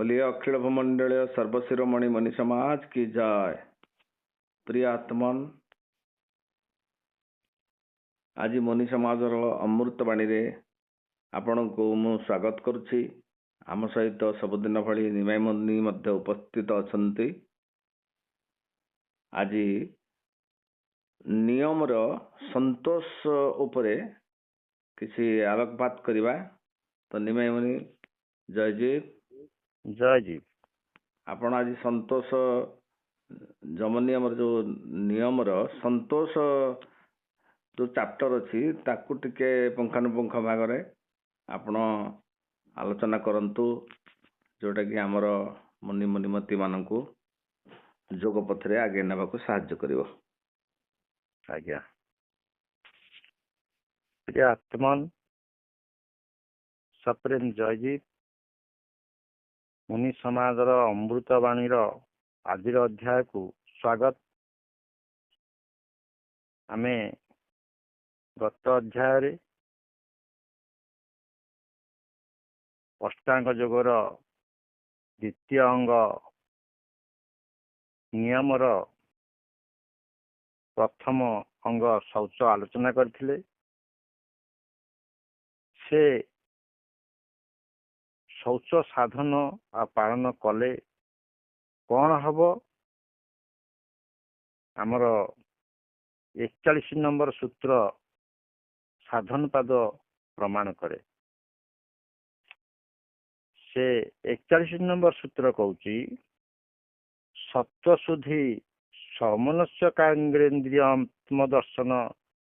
बोलिए अखिल मंडलीय सर्वशिरोमणि मणि समाज की जय। प्रिय आत्मन, आज मणि समाज अमृतवाणी रे आपण को मु स्वागत करुछि। आम सहित सबुदिन भली निमाय मणि मध्य उपस्थित अछंती। आज नियम रो संतोष उपरे किसी आलोकपात करिबा। तो निमाय मणि जय जी। जय जी। आपण आज संतोष जमनियम जो नियम रो संतोष जो चैप्टर अच्छी ताकू टिके पुंखानुपुंख भाग रे आपण आलोचना करंतु, जोटा कि हमर मुनि मुनिमती मानकू जोग पथरे आगे नेबाकू सहाय्य करिवो। आज्ञा। प्रिय आत्मन, सप्रेम जयजी, मुनि समाज अमृतवाणी आज अध्याय को स्वागत। आमे गत अध्याय रे अष्टांग योगर द्वितीय अंग नियम प्रथम अंग शौच आलोचना करथिले। से शौच साधन आ पालन कले कौन हब? आमर 41 नंबर सूत्र साधन पाद प्रमाण करे। से 41 नंबर सूत्र कहूची सत्वशुद्धि समनस्य कांग्रेन्द्रिय आत्मदर्शन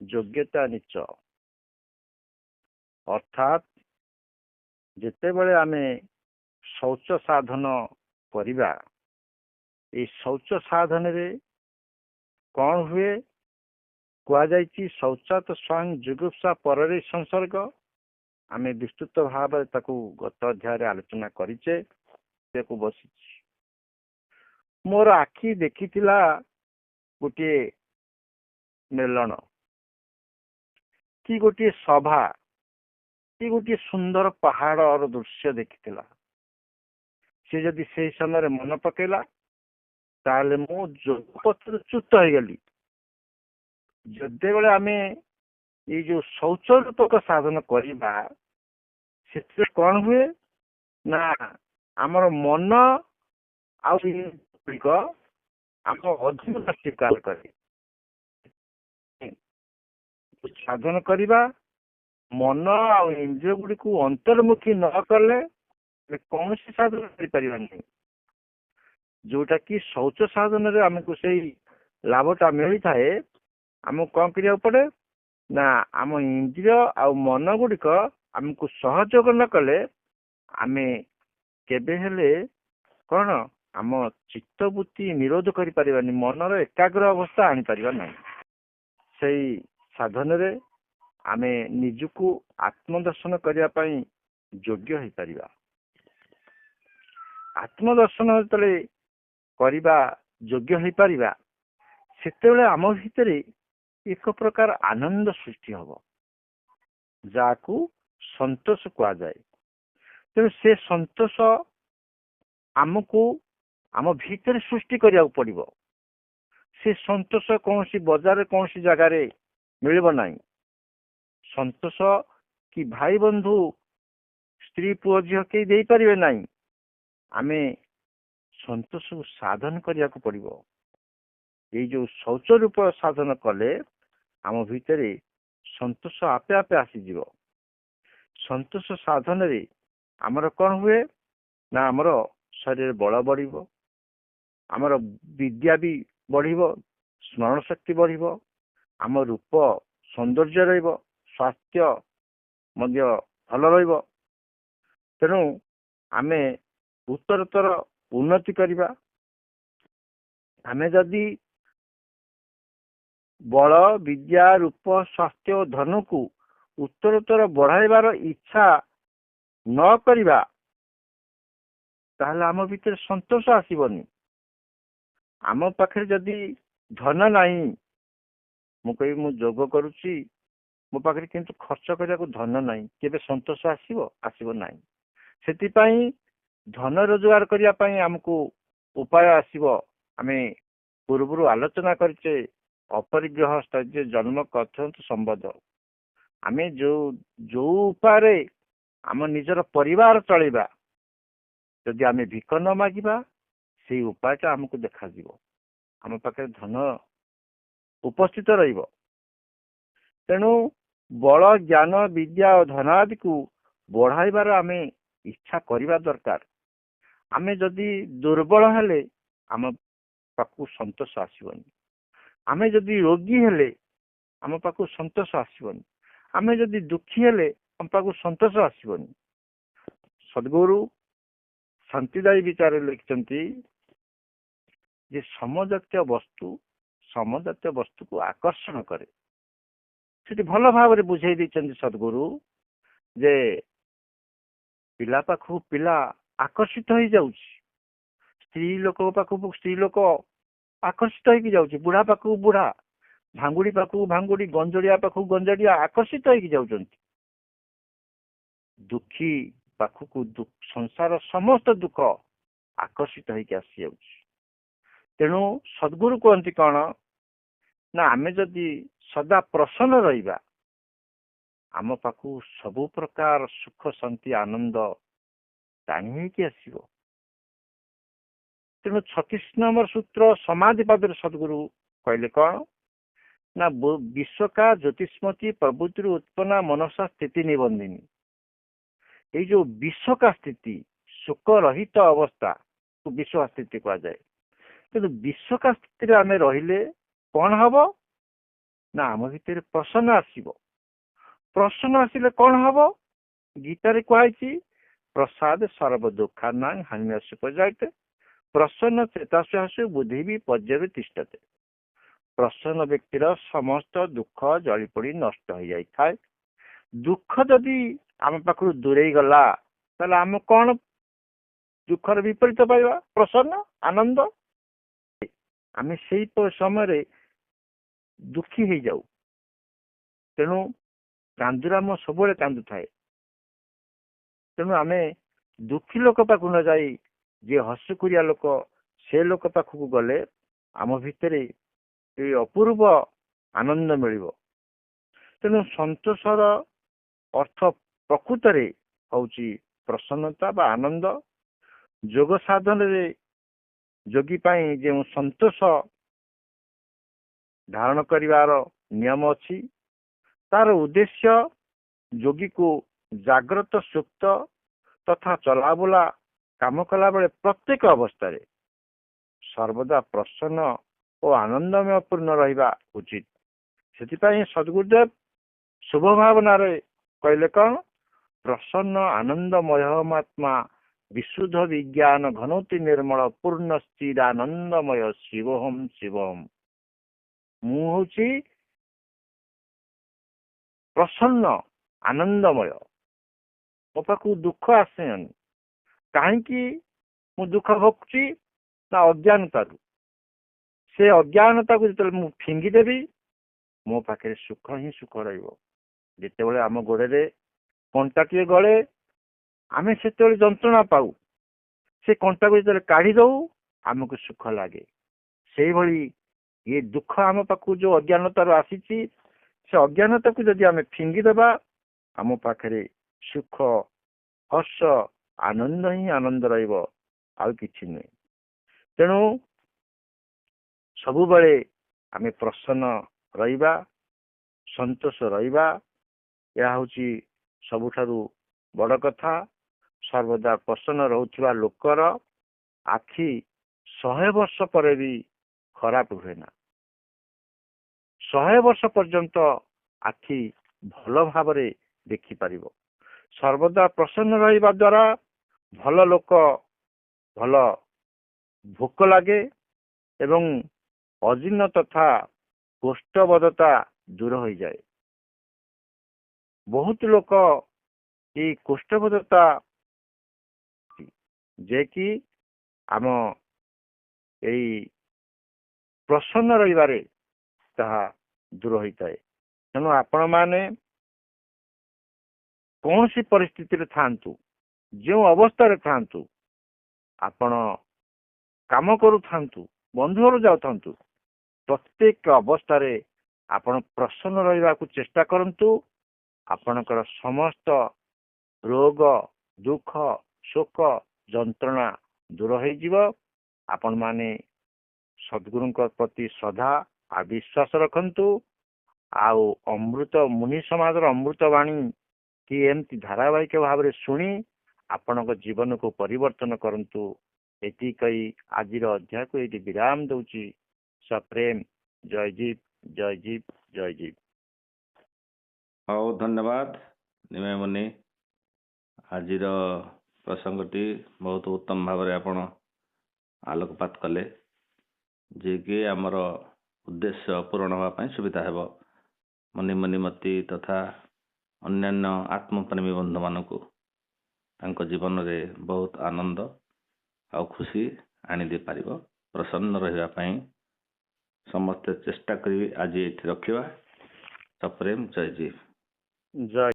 योग्यता नीच। अर्थात जिते बड़े आमे शौच साधन करिबा, ए शौच साधन रे कौन हुए? कुआ जाइछि शौचात स्वयं जुगुप्सा पररे संसर्ग। आमे विस्तृत भाव ताकू गत अध्याय आलोचना करिचे। ताकू बसिछि मोर आखि देखिथिला गोटे मेलन कि गोटे सभा कि गोटे सुंदर पहाड़ और दृश्य देखिथिला। से जदि से समय मन पकेला ताले मु जोगपत्र च्युत हो गली। जदे बेले आमे ये जो शौच रूपक साधन करिबा, से कौन हुए ना आमर मन आम अधीन स्वीकार करे। साधन करिबा मन आ इंद्रिय गुड़ी को अंतर्मुखी न कले कौन सी साधन करि जोटा कि शौच साधन रे आमको से लाभटा मिली थाए। आमको कौन करिया पड़े ना आम इंद्रिय आ मन गुड़िक आमको सहयोग न कले आमे केबे हेले कौन आम चित्तबुद्धि निरोध करि परिबानी, मनर एकाग्र अवस्था आनी परिबा नहीं। सही साधन रे आमे निजुको आत्मदर्शन करिया पई योग्य होई परिबा। आत्मदर्शन तले करिबा योग्य होई परिबा, सेतेबेले आम भितरे एक प्रकार आनंद सृष्टि हब, जाकू संतोष कुआ जाए। तेणु से संतोष आमको आम भितर सृष्टि करिया पड़िबो। से संतोष कौन सी बजार कौन सी जगार मिलिबो नहीं। संतोष कि भाई बंधु स्त्री पुओ झियो के दे परिबे नहीं। आमे संतोष साधन करिया पड़िबो। ये जो शौच रूप साधन कले आम भितरे संतोष आपे आपे आसीजिवो। संतोष साधन रे आमर कौन हुए ना आमर शरीर बल बढ़िबो, आमर विद्या भी बढ़िबो, स्मरण शक्ति बढ़िबो, आम रूप सौंदर्य रहिबो, स्वास्थ्य मध्य भल रहिबो। तेणु आमे उत्तरोत्तर उन्नति करिबा। आमे जदि बल विद्या रूप स्वास्थ्य और धन को उत्तरोत्तर बढ़ाइबार इच्छा न करिबा, ताहले आम भीतर संतोष आसीबनी। आम पाखे जदि धन नहीं, मु कहि मु जोग करुची, मो पाखे किंतु खर्च करिया को धन नहीं, केबे संतोष आसीबो? आसीबो नहीं। सेति पई ଧନ ରୋଜଗାର କରିବା ପାଇଁ ଆମକୁ ଉପାୟ ଆସିବ। ଆମେ ପୂର୍ବରୁ ଆଲୋଚନା କରିଛେ ଅପରିଗ୍ରହ ସ୍ଥୈର୍ଯ୍ୟ ଜନ୍ମ କଥନ୍ତୁ ସମ୍ବଦ। ଆମେ ଯୋଉ ଉପାୟରେ ଆମ ନିଜର ପରିବାର ଚଳେଇବା, ଯଦି ଆମେ ଭିକ ନ ମାଗିବା ସେଇ ଉପାୟଟା ଆମକୁ ଦେଖାଯିବ, ଆମ ପାଖରେ ଧନ ଉପସ୍ଥିତ ରହିବ। ତେଣୁ ବଳ ଜ୍ଞାନ ବିଦ୍ୟା ଓ ଧନ ଆଦିକୁ ବଢାଇବାର ଆମେ ଇଚ୍ଛା କରିବା ଦରକାର। ଆମେ ଯଦି ଦୁର୍ବଳ ହେଲେ ଆମ ପାଖକୁ ସନ୍ତୋଷ ଆସିବନି। ଆମେ ଯଦି ରୋଗୀ ହେଲେ ଆମ ପାଖକୁ ସନ୍ତୋଷ ଆସିବନି। ଆମେ ଯଦି ଦୁଃଖୀ ହେଲେ ଆମ ପାଖକୁ ସନ୍ତୋଷ ଆସିବନି। ସଦ୍ଗୁରୁ ଶାନ୍ତିଦାୟୀ ବିଚାରରେ ଲେଖିଛନ୍ତି ଯେ ସମଜାତୀୟ ବସ୍ତୁକୁ ଆକର୍ଷଣ କରେ। ସେଠି ଭଲ ଭାବରେ ବୁଝେଇ ଦେଇଛନ୍ତି ସଦ୍ଗୁରୁ ଯେ ପିଲା ପାଖକୁ ପିଲା ଆକର୍ଷିତ ହେଇଯାଉଛି, ସ୍ତ୍ରୀ ଲୋକ ପାଖକୁ ସ୍ତ୍ରୀ ଲୋକ ଆକର୍ଷିତ ହେଇକି ଯାଉଛି, ବୁଢା ପାଖକୁ ବୁଢା, ଭାଙ୍ଗୁଡି ପାଖକୁ ଭାଙ୍ଗୁଡି, ଗଞ୍ଜଡିଆ ପାଖକୁ ଗଞ୍ଜଡିଆ ଆକର୍ଷିତ ହେଇକି ଯାଉଛନ୍ତି। ଦୁଃଖୀ ପାଖକୁ ସଂସାର ସମସ୍ତ ଦୁଃଖ ଆକର୍ଷିତ ହେଇକି ଆସିଯାଉଛି। ତେଣୁ ସଦ୍ଗୁରୁ କୁହନ୍ତି କଣ ନା, ଆମେ ଯଦି ସଦା ପ୍ରସନ୍ନ ରହିବା ଆମ ପାଖକୁ ସବୁ ପ୍ରକାର ସୁଖ ଶାନ୍ତି ଆନନ୍ଦ ଟାଣି ହେଇକି ଆସିବ। ତେଣୁ 36 ନମ୍ବର ସୂତ୍ର ସମାଧି ପାଦରେ ସଦ୍ଗୁରୁ କହିଲେ କଣ ନା, ବିଶ୍ୱକା ଜ୍ୟୋତିଷ୍ମତି ପ୍ରଭୃତିରୁ ଉତ୍ପନ୍ନ ମନସା ସ୍ଥିତି ନିବନ୍ଧିନୀ। ଏଇ ଯୋଉ ବିଶ୍ୱକା ସ୍ଥିତି, ସୁଖ ରହିତ ଅବସ୍ଥାକୁ ବିଶ୍ୱକା ସ୍ଥିତି କୁହାଯାଏ। କିନ୍ତୁ ବିଶ୍ୱକା ସ୍ଥିତିରେ ଆମେ ରହିଲେ କଣ ହବ ନା, ଆମ ଭିତରେ ପ୍ରସନ୍ନ ଆସିବ। ପ୍ରସନ୍ନ ଆସିଲେ କଣ ହବ? ଗୀତାରେ କୁହାଯାଇଛି ପ୍ରସାଦ ସର୍ବ ଦୁଃଖାନାଂ ହାନ୍ୟାସ୍ୟ ପର୍ଯ୍ୟାୟତେ ପ୍ରସନ୍ନ ଚେତାସ୍ୟାସୁ ବୁଦ୍ଧି ବି ପର୍ଯ୍ୟବେତିଷ୍ଠତେ। ପ୍ରସନ୍ନ ବ୍ୟକ୍ତିର ସମସ୍ତ ଦୁଃଖ ଜଳିପୋଡି ନଷ୍ଟ ହେଇଯାଇଥାଏ। ଦୁଃଖ ଯଦି ଆମ ପାଖରୁ ଦୂରେଇ ଗଲା ତାହେଲେ ଆମେ କଣ ଦୁଃଖର ବିପରୀତ ପାଇବା? ପ୍ରସନ୍ନ ଆନନ୍ଦ। ଆମେ ସେଇ ସମୟରେ ଦୁଃଖୀ ହେଇଯାଉ। ତେଣୁ କାନ୍ଦୁରାମ ସବୁବେଳେ କାନ୍ଦୁଥାଏ। ତେଣୁ ଆମେ ଦୁଃଖୀ ଲୋକ ପାଖକୁ ନ ଯାଇ ଯିଏ ହସକୁରିଆ ଲୋକ, ସେ ଲୋକ ପାଖକୁ ଗଲେ ଆମ ଭିତରେ ଏଇ ଅପୂର୍ବ ଆନନ୍ଦ ମିଳିବ। ତେଣୁ ସନ୍ତୋଷର ଅର୍ଥ ପ୍ରକୃତରେ ହଉଛି ପ୍ରସନ୍ନତା ବା ଆନନ୍ଦ। ଯୋଗ ସାଧନରେ ଯୋଗୀ ପାଇଁ ଯେଉଁ ସନ୍ତୋଷ ଧାରଣ କରିବାର ନିୟମ ଅଛି, ତାର ଉଦ୍ଦେଶ୍ୟ ଯୋଗୀକୁ ଜାଗ୍ରତ ସୁପ୍ତ ତଥା ଚଲାବୁଲା କାମ କଲାବେଳେ ପ୍ରତ୍ୟେକ ଅବସ୍ଥାରେ ସର୍ବଦା ପ୍ରସନ୍ନ ଓ ଆନନ୍ଦମୟ ପୂର୍ଣ୍ଣ ରହିବା ଉଚିତ। ସେଥିପାଇଁ ସଦ୍ଗୁରୁଦେବ ଶୁଭ ଭାବନାରେ କହିଲେ କଣ, ପ୍ରସନ୍ନ ଆନନ୍ଦମୟମାତ୍ମା ବିଶୁଦ୍ଧ ବିଜ୍ଞାନ ଘନୋତି ନିର୍ମଳ ପୂର୍ଣ୍ଣ ସ୍ଥିରାନନ୍ଦମୟ ଶିବୋହಂ ଶିବୋହମ୍। ମୁଁ ହଉଛି ପ୍ରସନ୍ନ ଆନନ୍ଦମୟ, ମୋ ପାଖକୁ ଦୁଃଖ ଆସେନି। କାହିଁକି ମୁଁ ଦୁଃଖ ଭୋଗୁଛି ନା ଅଜ୍ଞାନତାରୁ। ସେ ଅଜ୍ଞାନତାକୁ ଯେତେବେଳେ ମୁଁ ଫିଙ୍ଗିଦେବି ମୋ ପାଖରେ ସୁଖ ହିଁ ସୁଖ ରହିବ। ଯେତେବେଳେ ଆମ ଗୋଡରେ କଣ୍ଟାଟିଏ ଗଳେ ଆମେ ସେତେବେଳେ ଯନ୍ତ୍ରଣା ପାଉ, ସେ କଣ୍ଟାକୁ ଯେତେବେଳେ କାଢି ଦଉ ଆମକୁ ସୁଖ ଲାଗେ। ସେଇଭଳି ଏ ଦୁଃଖ ଆମ ପାଖକୁ ଯୋଉ ଅଜ୍ଞାନତାରୁ ଆସିଛି, ସେ ଅଜ୍ଞାନତାକୁ ଯଦି ଆମେ ଫିଙ୍ଗିଦେବା ଆମ ପାଖରେ ସୁଖ ହର୍ଷ ଆନନ୍ଦ ହିଁ ଆନନ୍ଦ ରହିବ, ଆଉ କିଛି ନୁହେଁ। ତେଣୁ ସବୁବେଳେ ଆମେ ପ୍ରସନ୍ନ ରହିବା, ସନ୍ତୋଷ ରହିବା, ଏହା ହଉଛି ସବୁଠାରୁ ବଡ କଥା। ସର୍ବଦା ପ୍ରସନ୍ନ ରହୁଥିବା ଲୋକର ଆଖି 100 ବର୍ଷ ପରେ ବି ଖରାପ ହୁଏ ନା। 100 ବର୍ଷ ପର୍ଯ୍ୟନ୍ତ ଆଖି ଭଲ ଭାବରେ ଦେଖିପାରିବ। ସର୍ବଦା ପ୍ରସନ୍ନ ରହିବା ଦ୍ୱାରା ଭଲ ଲୋକ ଭଲ ଭୋକ ଲାଗେ ଏବଂ ଅଜୀର୍ଣ୍ଣ ତଥା କୋଷ୍ଠବଦ୍ଧତା ଦୂର ହୋଇଯାଏ। ବହୁତ ଲୋକ ଏଇ କୋଷ୍ଠବଦ୍ଧତା ଯେ କି ଆମ ଏଇ ପ୍ରସନ୍ନ ରହିବାରେ ତାହା ଦୂର ହୋଇଥାଏ। ତେଣୁ ଆପଣମାନେ କୌଣସି ପରିସ୍ଥିତିରେ ଥାଆନ୍ତୁ, ଯେଉଁ ଅବସ୍ଥାରେ ଥାଆନ୍ତୁ, ଆପଣ କାମ କରୁଥାନ୍ତୁ, ବନ୍ଧୁ ଘର ଯାଉଥାନ୍ତୁ, ପ୍ରତ୍ୟେକ ଅବସ୍ଥାରେ ଆପଣ ପ୍ରସନ୍ନ ରହିବାକୁ ଚେଷ୍ଟା କରନ୍ତୁ। ଆପଣଙ୍କର ସମସ୍ତ ରୋଗ, ଦୁଃଖ, ଶୋକ, ଯନ୍ତ୍ରଣା ଦୂର ହେଇଯିବ। ଆପଣମାନେ ସଦ୍ଗୁରୁଙ୍କ ପ୍ରତି ଶ୍ରଦ୍ଧା ଆଉ ବିଶ୍ୱାସ ରଖନ୍ତୁ। ଆଉ ଅମୃତ ମୁନି ସମାଜର ଅମୃତ ବାଣୀ କି ଏମିତି ଧାରାବାହିକ ଭାବରେ ଶୁଣି ଆପଣଙ୍କ ଜୀବନକୁ ପରିବର୍ତ୍ତନ କରନ୍ତୁ। ଏତିକି କହି ଆଜିର ଅଧ୍ୟାୟକୁ ଏଇଠି ବିରାମ ଦଉଛି। ସପ୍ରେମ ଜୟଜୀବ ଜୟଜୀବ ଜୟଜୀବ। ହଉ, ଧନ୍ୟବାଦ ନିମୟ ମୁନି। ଆଜିର ପ୍ରସଙ୍ଗଟି ବହୁତ ଉତ୍ତମ ଭାବରେ ଆପଣ ଆଲୋକପାତ କଲେ, ଯିଏକି ଆମର ଉଦ୍ଦେଶ୍ୟ ପୂରଣ ହେବା ପାଇଁ ସୁବିଧା ହେବ। ମୁନି ମତି ତଥା ଅନ୍ୟାନ୍ୟ ଆତ୍ମପ୍ରେମୀ ବନ୍ଧୁମାନଙ୍କୁ ତାଙ୍କ ଜୀବନରେ ବହୁତ ଆନନ୍ଦ ଆଉ ଖୁସି ଆଣିଦେଇପାରିବ। ପ୍ରସନ୍ନ ରହିବା ପାଇଁ ସମସ୍ତେ ଚେଷ୍ଟା କରିବେ। ଆଜି ଏଠି ରଖିବା। ସପ୍ରେମ ଜୟଜୀବ। ଜୟ